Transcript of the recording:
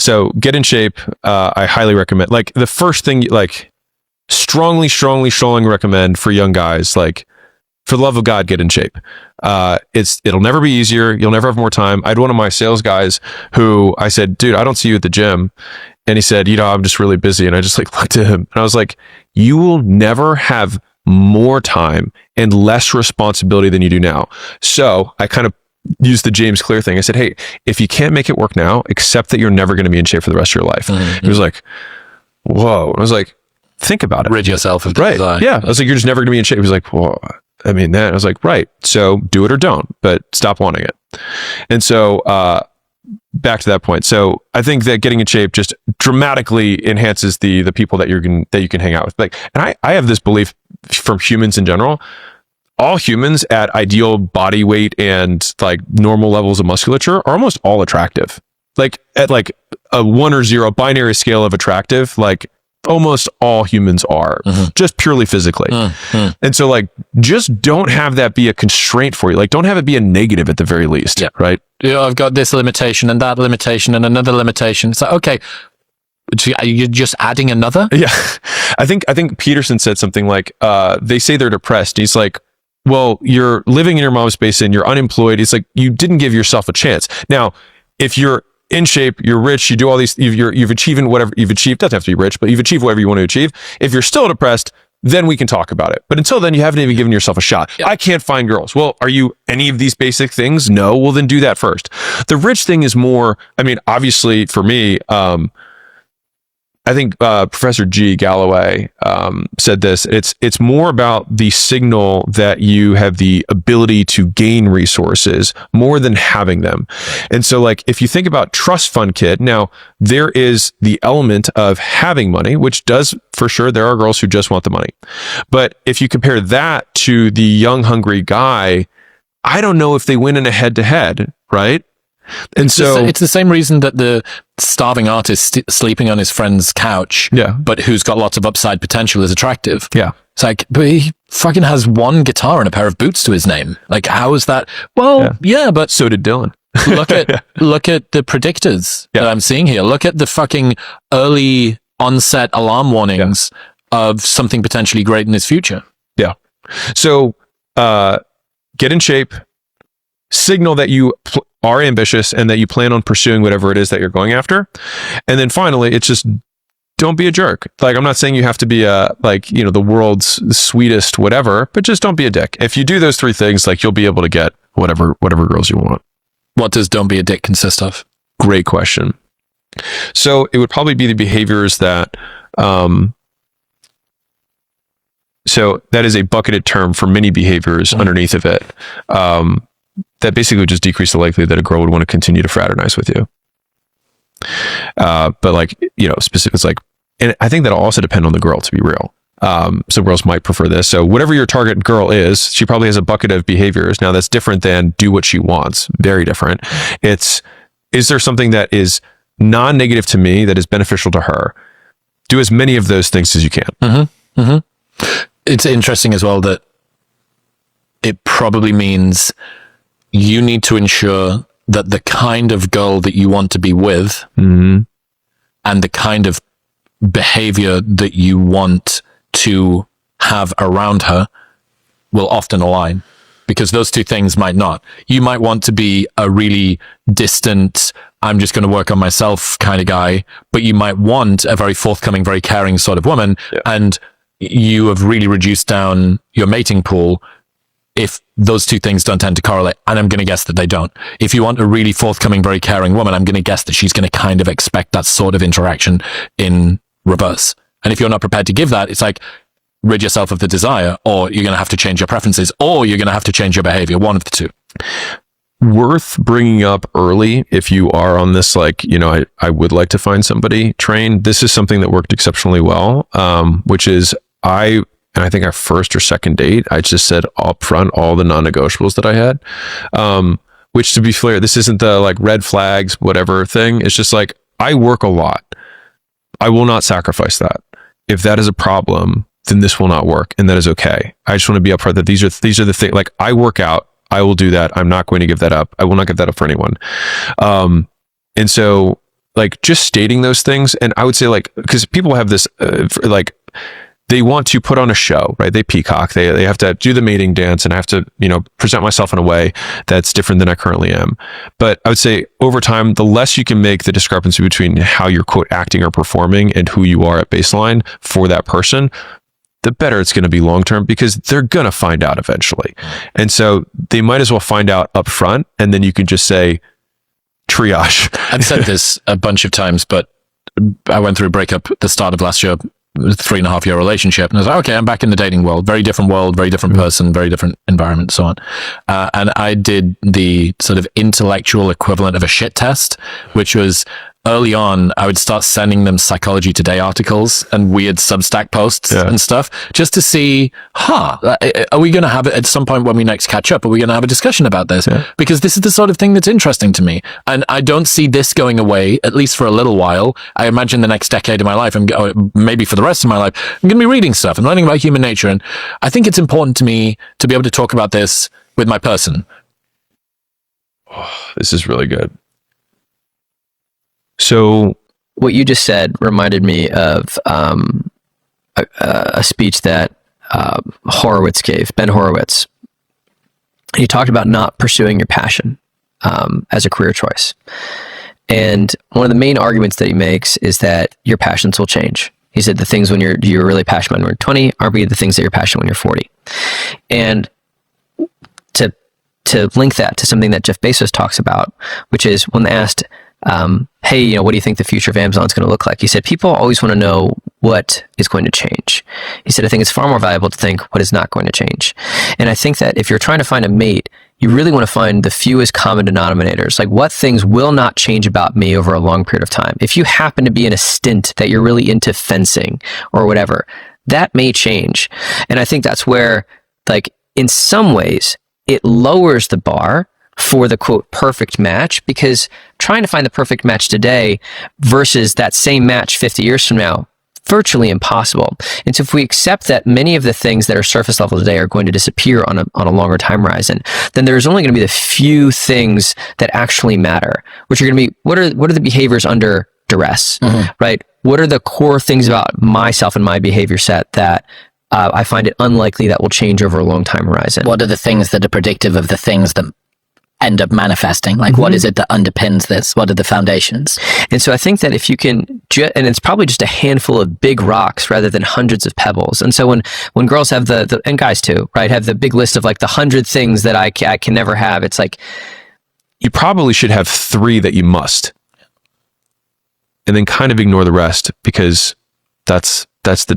So get in shape. I highly recommend, like, the first thing, like, strongly recommend for young guys, like, for the love of God, get in shape. It'll never be easier. You'll never have more time. I had one of my sales guys who I said, dude, I don't see you at the gym. And he said, I'm just really busy. And I just, like, looked at him and I was like, you will never have more time and less responsibility than you do now. So I kind of used the James Clear thing. I said, hey, if you can't make it work now, accept that you're never going to be in shape for the rest of your life. Mm-hmm. He was like, whoa. I was like, think about it. Rid yourself of right. Yeah. I was like, you're just never going to be in shape. He was like, well, I mean that. I was like, right. So do it or don't, but stop wanting it. And so, back to that point. So I think that getting in shape just dramatically enhances the people that you can hang out with. Like, and I have this belief from humans in general. All humans at ideal body weight and like normal levels of musculature are almost all attractive. Like at like a 1 or 0 binary scale of attractive, like almost all humans are, just purely physically. And so, like, just don't have that be a constraint for you. Like, don't have it be a negative at the very least. Yeah. Right. I've got this limitation and that limitation and another limitation. It's like, okay, you're just adding another. Yeah. I think Peterson said something like, they say they're depressed. He's like, well, you're living in your mom's basement, you're unemployed. It's like, you didn't give yourself a chance. Now, if you're in shape, you're rich, you do all these, you've achieved whatever you've achieved, doesn't have to be rich, but you've achieved whatever you want to achieve. If you're still depressed, then we can talk about it. But until then, you haven't even given yourself a shot. Yeah. I can't find girls. Well, are you any of these basic things? No. Well, then do that first. The rich thing is more, I mean, obviously for me, I think Professor G. Galloway said this. It's more about the signal that you have the ability to gain resources more than having them. And so, like, if you think about trust fund kid, now there is the element of having money, which does, for sure, there are girls who just want the money. But if you compare that to the young, hungry guy, I don't know if they win in a head-to-head, right? And it's the same reason that the starving artist sleeping on his friend's couch, but who's got lots of upside potential, is attractive. Yeah. It's like, but he fucking has one guitar and a pair of boots to his name. Like, how is that? Well, yeah, but so did Dylan. look at the predictors that I'm seeing here. Look at the fucking early onset alarm warnings of something potentially great in his future. Yeah. So, get in shape, signal that you are ambitious and that you plan on pursuing whatever it is that you're going after. And then finally, it's just, don't be a jerk. Like, I'm not saying you have to be the world's sweetest whatever, but just don't be a dick. If you do those 3 things, like, you'll be able to get whatever girls you want. What does don't be a dick consist of? Great question. So it would probably be the behaviors that, so that is a bucketed term for many behaviors underneath of it. That basically would just decrease the likelihood that a girl would want to continue to fraternize with you. But, like, specifics, like, and I think that'll also depend on the girl, to be real. So girls might prefer this. So whatever your target girl is, she probably has a bucket of behaviors. Now, that's different than do what she wants. Very different. Is there something that is non-negative to me that is beneficial to her? Do as many of those things as you can. It's interesting as well that it probably means you need to ensure that the kind of girl that you want to be with and the kind of behavior that you want to have around her will often align, because those 2 things might not. You might want to be a really distant, I'm just going to work on myself kind of guy, but you might want a very forthcoming, very caring sort of woman, and you have really reduced down your mating pool if those 2 things don't tend to correlate. And I'm going to guess that they don't. If you want a really forthcoming, very caring woman, I'm going to guess that she's going to kind of expect that sort of interaction in reverse. And if you're not prepared to give that, it's like, rid yourself of the desire, or you're going to have to change your preferences, or you're going to have to change your behavior. One of the 2. Worth bringing up early if you are on this, like, I would like to find somebody trained. This is something that worked exceptionally well, which is I think our first or second date, I just said up front all the non-negotiables that I had, which, to be clear, this isn't the, like, red flags, whatever thing. It's just like, I work a lot. I will not sacrifice that. If that is a problem, then this will not work, and that is okay. I just want to be upfront that these are the things. Like, I work out. I will do that. I'm not going to give that up. I will not give that up for anyone. And so like just stating those things. And I would say like, because people have this like, they want to put on a show, right? They peacock. They have to do the mating dance, and I have to, present myself in a way that's different than I currently am. But I would say over time, the less you can make the discrepancy between how you're quote acting or performing and who you are at baseline for that person, the better it's going to be long term, because they're going to find out eventually. And so they might as well find out up front, and then you can just say triage. I've said this a bunch of times, but I went through a breakup at the start of last year. 3.5-year relationship, and I was like, okay, I'm back in the dating world, very different person, very different environment, so on. And I did the sort of intellectual equivalent of a shit test, which was early on, I would start sending them Psychology Today articles and weird Substack posts and stuff, just to see, are we going to have it at some point when we next catch up? Are we going to have a discussion about this? Yeah. Because this is the sort of thing that's interesting to me. And I don't see this going away, at least for a little while. I imagine the next decade of my life, maybe for the rest of my life, I'm going to be reading stuff and learning about human nature. And I think it's important to me to be able to talk about this with my person. Oh, this is really good. So what you just said reminded me of a speech that Horowitz gave, Ben Horowitz. He talked about not pursuing your passion as a career choice. And one of the main arguments that he makes is that your passions will change. He said the things when you're really passionate when you're 20 aren't be the things that you're passionate when you're 40. And to link that to something that Jeff Bezos talks about, which is when they asked, hey, what do you think the future of Amazon is going to look like? He said, people always want to know what is going to change. He said, I think it's far more valuable to think what is not going to change. And I think that if you're trying to find a mate, you really want to find the fewest common denominators, like what things will not change about me over a long period of time. If you happen to be in a stint that you're really into fencing or whatever, that may change. And I think that's where, like, in some ways, it lowers the bar for the quote perfect match, because trying to find the perfect match today versus that same match 50 years from now, virtually impossible. And so if we accept that many of the things that are surface level today are going to disappear on a longer time horizon, then there's only going to be the few things that actually matter, which are going to be, what are the behaviors under duress, right? What are the core things about myself and my behavior set that I find it unlikely that will change over a long time horizon? What are the things that are predictive of the things that end up manifesting? Like, what is it that underpins this? What are the foundations? And so I think that if you can, and it's probably just a handful of big rocks rather than hundreds of pebbles. And so when girls have and guys too, right, have the big list of like the 100 things that I can never have, it's like, you probably should have 3 that you must, and then kind of ignore the rest, because that's the